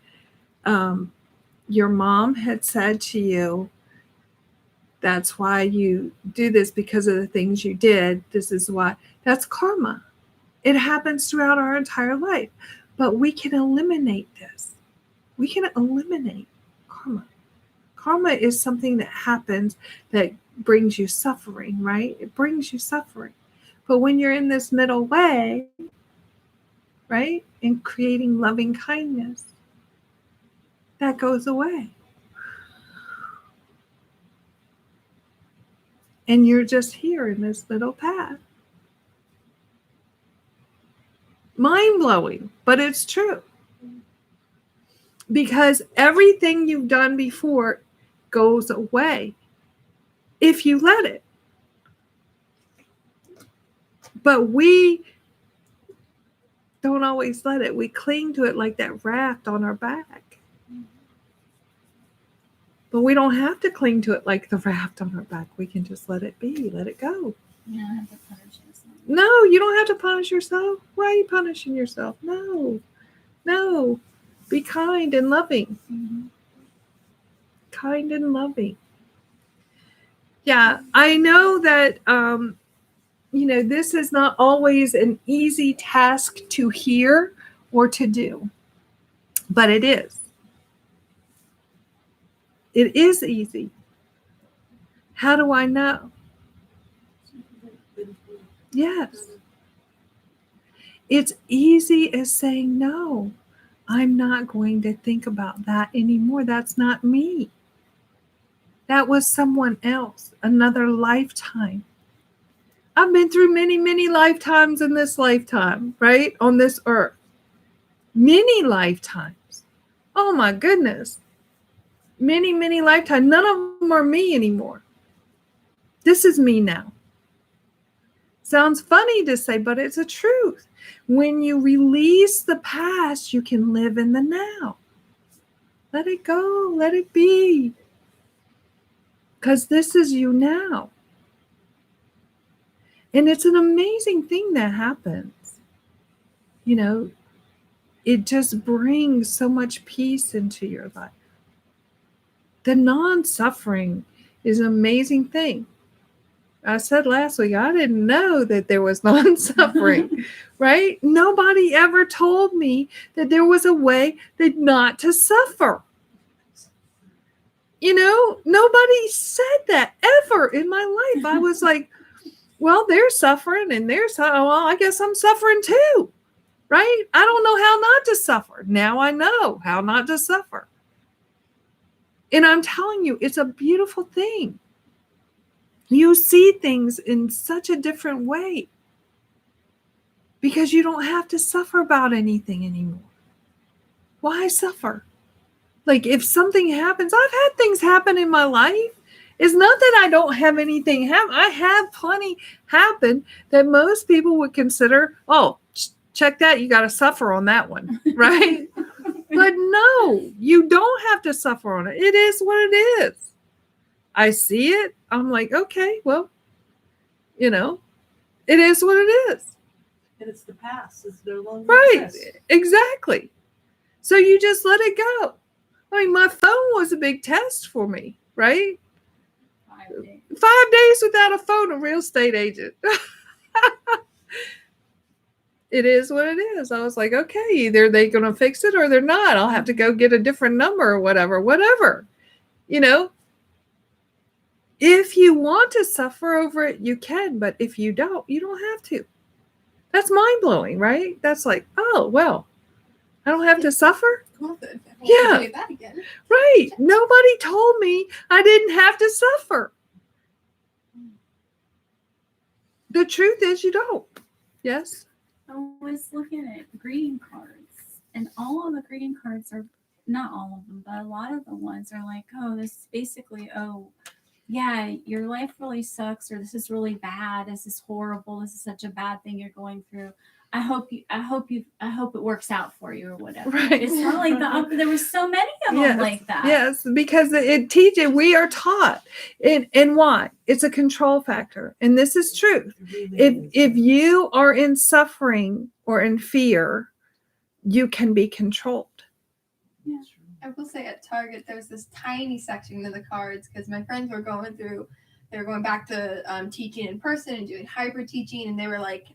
your mom had said to you, that's why you do this, because of the things you did. This is why. That's karma. It happens throughout our entire life. But we can eliminate this. We can eliminate karma. Karma is something that happens that brings you suffering, right? It brings you suffering. But when you're in this middle way, right, in creating loving kindness, that goes away. And you're just here in this middle path. Mind-blowing, but it's true. Because everything you've done before goes away if you let it. But we don't always let it. We cling to it like that raft on our back. But we don't have to cling to it like the raft on our back. We can just let it be, let it go. You don't have to punish yourself. No, you don't have to punish yourself. Why are you punishing yourself? No. Be kind and loving. Mm-hmm. Kind and loving. Yeah, I know that, this is not always an easy task to hear or to do, but it is. It is easy. How do I know? Yes. It's easy as saying, no, I'm not going to think about that anymore. That's not me. That was someone else, another lifetime. I've been through many, many lifetimes in this lifetime, right? On this earth. Many lifetimes. Oh my goodness. Many, many lifetimes. None of them are me anymore. This is me now. Sounds funny to say, but it's a truth. When you release the past, you can live in the now. Let it go. Let it be. Because this is you now. And it's an amazing thing that happens. It just brings so much peace into your life. The non-suffering is an amazing thing. I said last week, I didn't know that there was non-suffering, right? Nobody ever told me that there was a way that not to suffer. Nobody said that ever in my life. I was like, well, they're suffering and I guess I'm suffering too, right? I don't know how not to suffer. Now I know how not to suffer. And I'm telling you, it's a beautiful thing. You see things in such a different way because you don't have to suffer about anything anymore. Why suffer? Like if something happens, I've had things happen in my life. It's not that I don't have anything happen. I have plenty happen that most people would consider, oh, check that. You got to suffer on that one, right? But no, you don't have to suffer on it. It is what it is. I see it. I'm like, okay, well, it is what it is. And it's the past. It's no longer Right. exists. Exactly. So you just let it go. I mean, my phone was a big test for me, right? 5 days. 5 days without a phone, a real estate agent. It is what it is. I was like, okay, either they're going to fix it or they're not. I'll have to go get a different number or whatever. If you want to suffer over it, you can. But if you don't have to. That's mind-blowing, right? That's like, oh, well, I don't have to suffer? Cool, then. I won't Yeah. do that again. Right. Nobody told me I didn't have to suffer. The truth is you don't. Yes? I was looking at greeting cards, and all of the greeting cards are, not all of them, but a lot of the ones are like, oh, this is basically, oh, yeah, your life really sucks, or this is really bad, this is horrible, this is such a bad thing you're going through. I hope it works out for you or whatever. Right. It's not like there were so many of them like that. Yes, because it teaches, we are taught. And why? It's a control factor. And this is truth. It really If you are in suffering or in fear, you can be controlled. is. I will say at Target, there's this tiny section of the cards because my friends were going back to teaching in person and doing hybrid teaching, and they were like,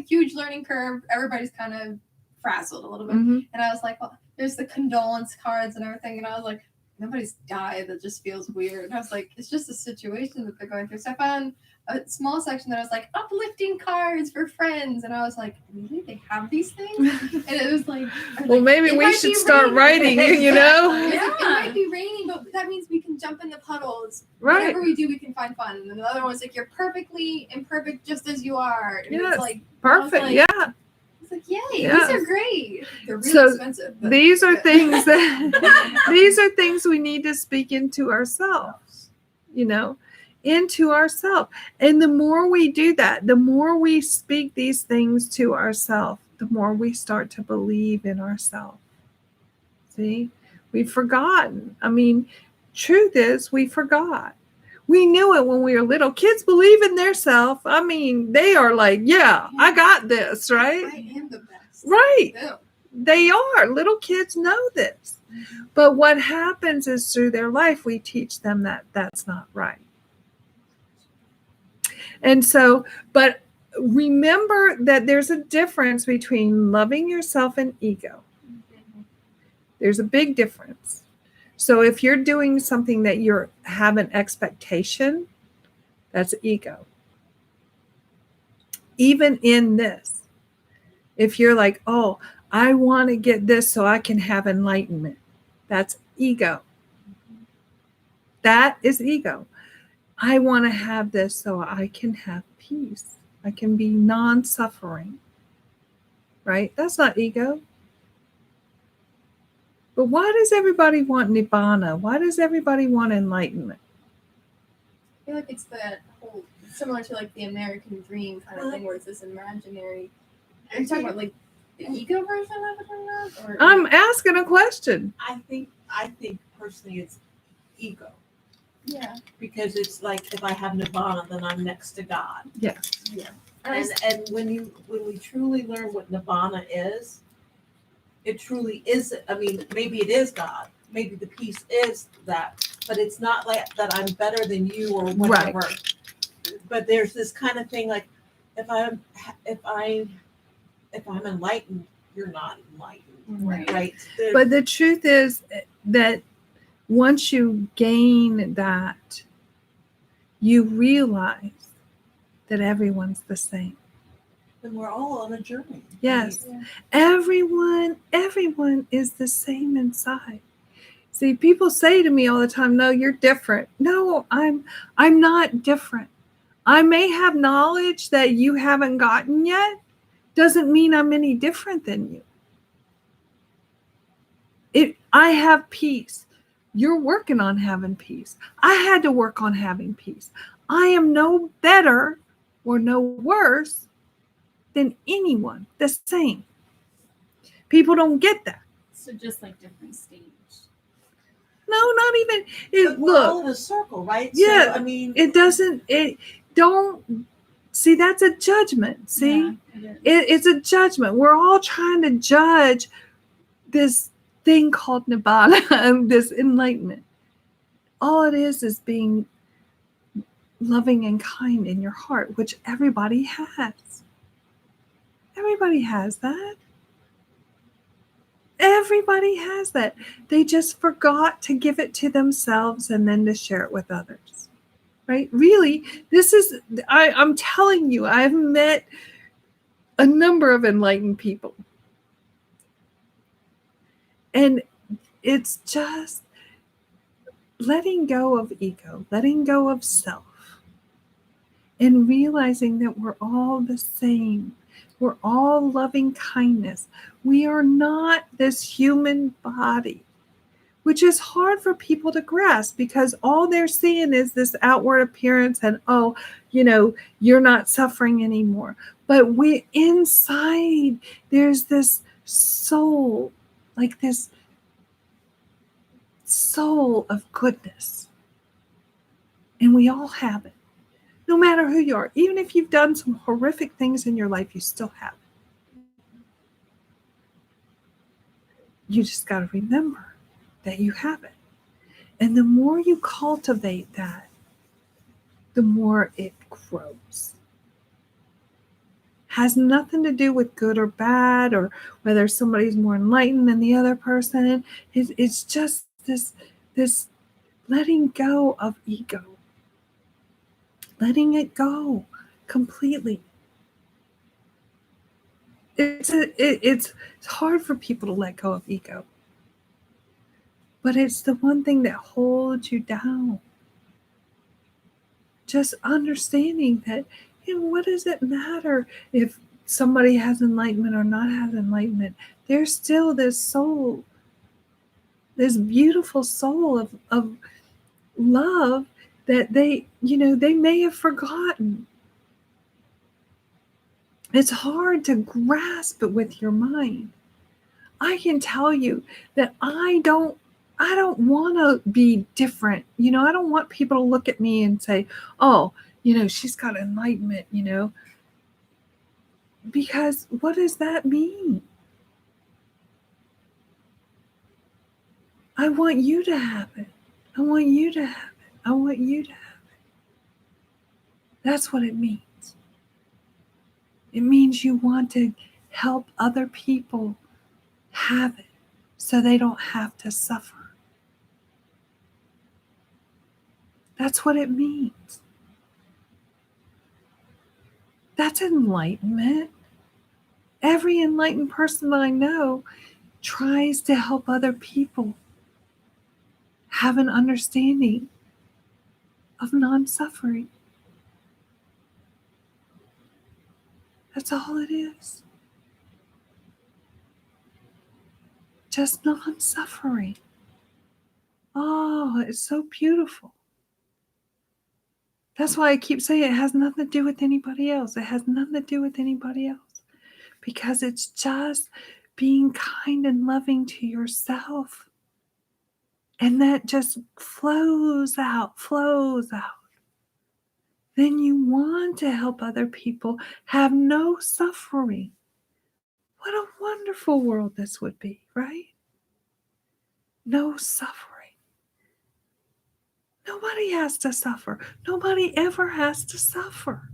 huge learning curve. Everybody's kind of frazzled a little bit. Mhm. And I was like, well, there's the condolence cards and everything. And I was like, nobody's died. That just feels weird. And I was like, it's just a situation that they're going through. So I found a small section that was like uplifting cards for friends. And I was like, really? They have these things? And it was like, Well, maybe it we might should be start raining. writing, It might be raining, but that means we can jump in the puddles. Right. Whatever we do, we can find fun. And then the other one was like, you're perfectly imperfect just as you are. And Yes. it's like, Perfect. like- Yeah. it's like, yay, Yes. these are great. They're really So expensive. But These are yeah. things these are things we need to speak into ourselves, into ourselves. And the more we do that, the more we speak these things to ourselves, the more we start to believe in ourselves. See, we've forgotten. I mean, truth is we forgot. We knew it when we were little. Kids believe in their self. I mean, they are like, yeah, I got this, right? I am the best. Right. No. They are. Little kids know this. But what happens is through their life, we teach them that that's not right. And so, but remember that there's a difference between loving yourself and ego. There's a big difference. So if you're doing something that you have an expectation, that's ego. Even in this, if you're like, oh, I want to get this so I can have enlightenment, that's ego. That is ego. I want to have this so I can have peace. I can be non-suffering. Right? That's not ego. But why does everybody want nibbana? Why does everybody want enlightenment? I feel like it's the whole, similar to like the American dream kind of thing where it's this imaginary. Are you talking about like the ego version of it or not? Or I'm asking a question. I think personally it's ego. yeah. Because it's like if I have nibbana, then I'm next to God. Yes. And when we truly learn what nibbana is, it truly is. I mean, maybe it is God. Maybe the peace is that, but it's not like that I'm better than you or whatever. Right. But there's this kind of thing like if I'm enlightened, you're not enlightened, right? But the truth is that once you gain that, you realize that everyone's the same. And we're all on a journey. Yes. Everyone is the same inside. See, people say to me all the time, no, you're different. No, I'm not different. I may have knowledge that you haven't gotten yet. Doesn't mean I'm any different than you. I have peace. You're working on having peace. I had to work on having peace. I am no better or no worse than anyone. The same. People don't get that. So just like different stage. No, not even. But we're Look, all in a circle, right? Yeah, So, I mean, it doesn't. It don't see. That's a judgment. See, Yeah, it is. it's a judgment. We're all trying to judge this thing called nibbana, this enlightenment. All it is being loving and kind in your heart, which everybody has. Everybody has that. Everybody has that. They just forgot to give it to themselves and then to share it with others. Right? Really, this is, I'm telling you, I've met a number of enlightened people. And it's just letting go of ego, letting go of self, and realizing that we're all the same. We're all loving kindness. We are not this human body, which is hard for people to grasp because all they're seeing is this outward appearance and, oh, you're not suffering anymore. But we inside, there's this soul, like this soul of goodness. And we all have it. No matter who you are, even if you've done some horrific things in your life, you still have it. You just got to remember that you have it. And the more you cultivate that, the more it grows. Has nothing to do with good or bad or whether somebody's more enlightened than the other person. It's just this letting go of ego. Letting it go completely. It's hard for people to let go of ego. But it's the one thing that holds you down. Just understanding that, what does it matter if somebody has enlightenment or not has enlightenment? There's still this soul, this beautiful soul of love that they may have forgotten. It's hard to grasp it with your mind. I can tell you that I don't want to be different. I don't want people to look at me and say, oh, she's got enlightenment, because what does that mean? I want you to have it. I want you to have it. I want you to have it. That's what it means. It means you want to help other people have it so they don't have to suffer. That's what it means. That's enlightenment. Every enlightened person that I know tries to help other people have an understanding of non-suffering. That's all it is. Just non-suffering. Oh, it's so beautiful. That's why I keep saying it has nothing to do with anybody else. It has nothing to do with anybody else. Because it's just being kind and loving to yourself. And that just flows out. Then you want to help other people have no suffering. What a wonderful world this would be, right? No suffering. Nobody has to suffer. Nobody ever has to suffer.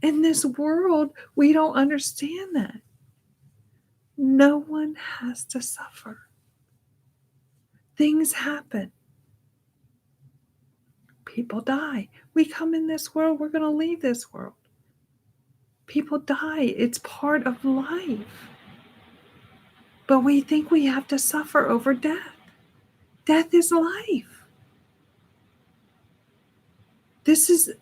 In this world, we don't understand that. No one has to suffer. Things happen. People die. We come in this world, we're going to leave this world. People die. It's part of life. But we think we have to suffer over death. Death is life. This is,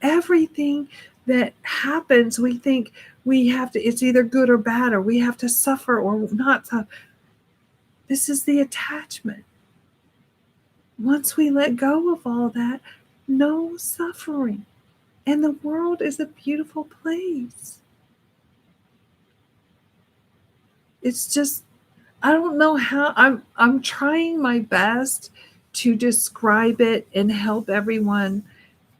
everything that happens, we think we have to, it's either good or bad, or we have to suffer or not suffer. This is the attachment. Once we let go of all that, no suffering. And the world is a beautiful place. It's just, I don't know how. I'm trying my best to describe it and help everyone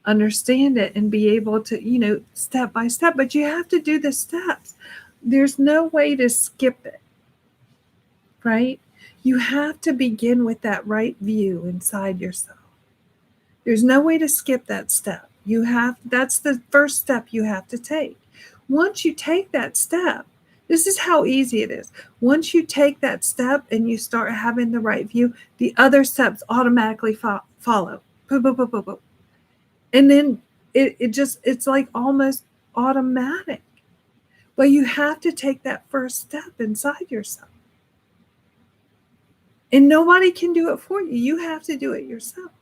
understand it and be able to, step by step, but you have to do the steps. There's no way to skip it, right? You have to begin with that right view inside yourself. There's no way to skip that step. That's the first step you have to take. Once you take that step, this is how easy it is. Once you take that step and you start having the right view, the other steps automatically follow. Boop, boop, boop, boop, boop. And then it's like almost automatic. But you have to take that first step inside yourself. And nobody can do it for you. You have to do it yourself.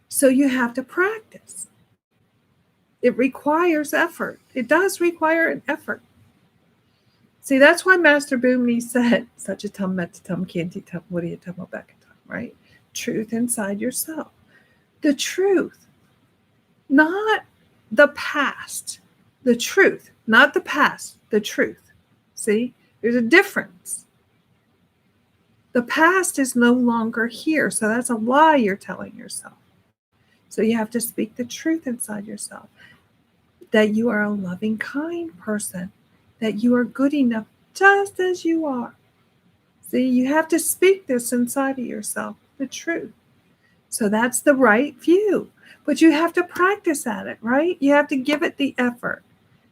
So you have to practice. It requires effort. It does require an effort. See, that's why Master Boomni said, such a tum metatum canti tum woody tum obekatum, right? Truth inside yourself. The truth, not the past. The truth, not the past, the truth. See, there's a difference. The past is no longer here, so that's a lie you're telling yourself. So you have to speak the truth inside yourself, that you are a loving, kind person, that you are good enough just as you are. See, you have to speak this inside of yourself, the truth. So that's the right view. But you have to practice at it, right? You have to give it the effort.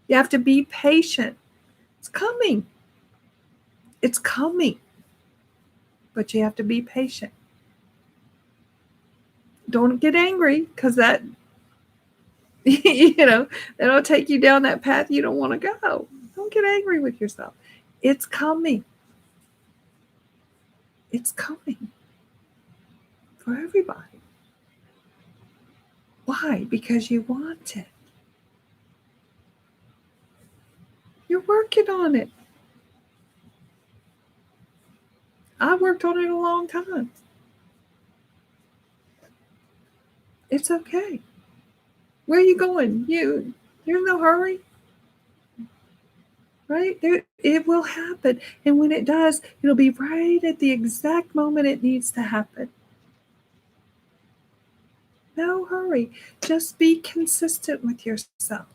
You have to be patient. It's coming. It's coming. But you have to be patient. Don't get angry, because that, that'll take you down that path you don't want to go. Don't get angry with yourself. It's coming. It's coming for everybody. Why? Because you want it. You're working on it. I worked on it a long time. It's okay. Where are you going? There's no hurry. Right? It will happen. And when it does, it'll be right at the exact moment it needs to happen. No hurry. Just be consistent with yourself.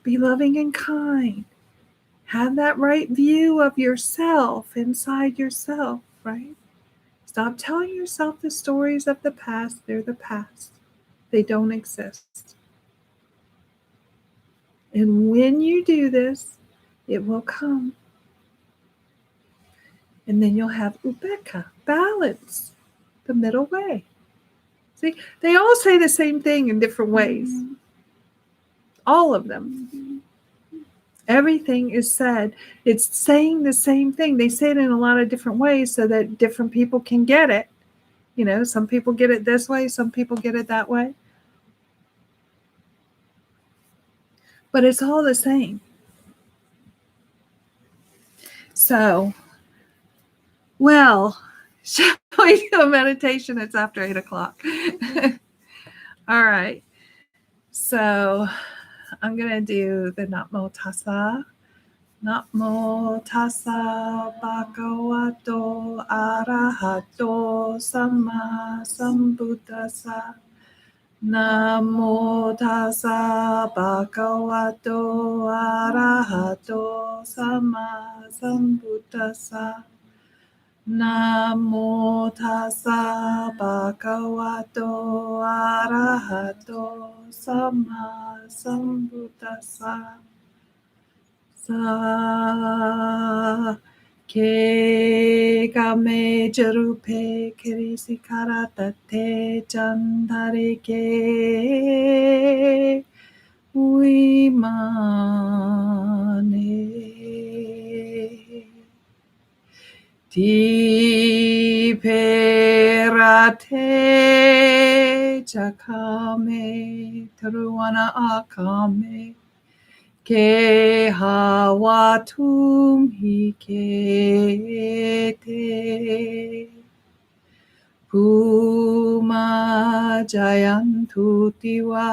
Be loving and kind. Have that right view of yourself inside yourself, right? Stop telling yourself the stories of the past. They're the past. They don't exist. And when you do this, it will come. And then you'll have upekkha, balance, the middle way. See, they all say the same thing in different ways. Mm-hmm. All of them. Mm-hmm. Everything is said. It's saying the same thing. They say it in a lot of different ways so that different people can get it. Some people get it this way, some people get it that way. But it's all the same. So, well, shall we do a meditation? It's after 8:00. All right. So I'm going to do the Namo Tassa. Namo Tassa Bhagavato Arahato Sama Sambuddhassa. Namo Tassa Bhagavato Arahato Sama Sambuddhassa. Namo Tassa Bhagavato Arahato Sama Sambuddhassa. Sa ke game jarupe kirisi karatate chandare ke uimane ti perate chakame taruana akame ke hawatum hikete puma jayantu tiwa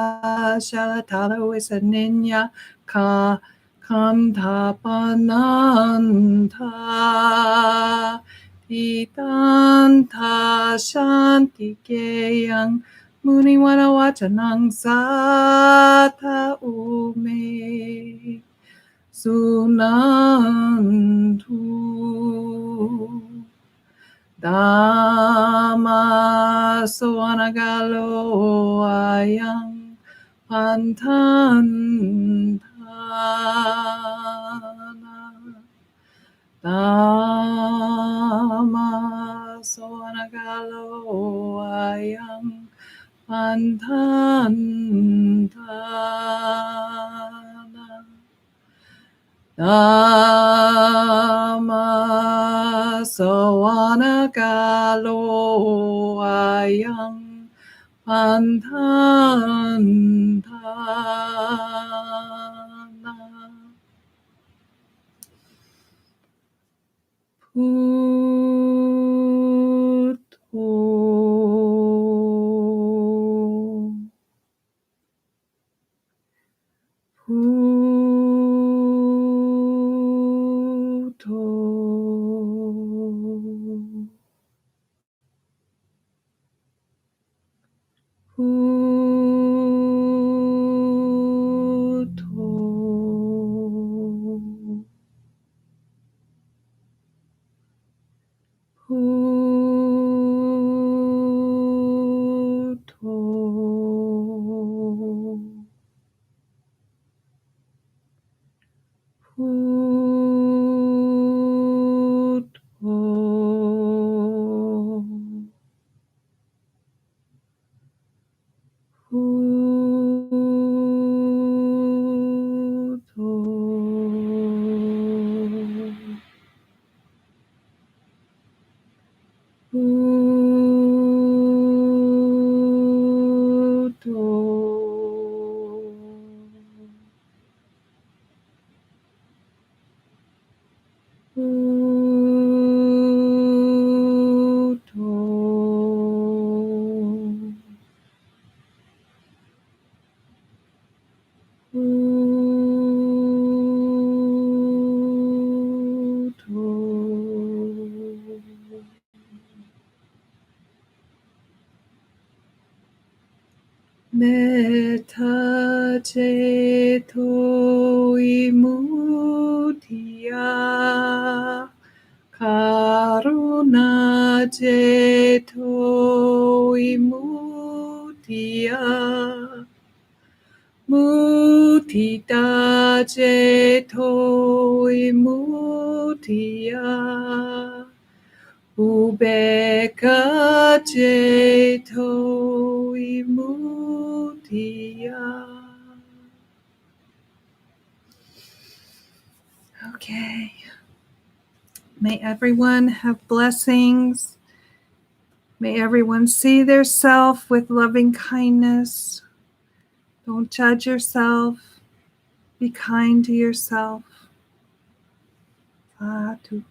shalatala wisaninya ka Kantapananta Titanta Shantikeyang Muniwana Wachanang Sata Ume Sunantu Dhamma Soanagalo Ayang Pantantana Dhamma Soanagalo Ayang Pantantana Dhamma Sawanagalo Ayang Pantantana Metta ceto imudya Karuna ceto imudya Mudita ceto imudya Ubeka ceto imudya. Okay. May everyone have blessings. May everyone see their self with loving kindness. Don't judge yourself. Be kind to yourself. Sadhu.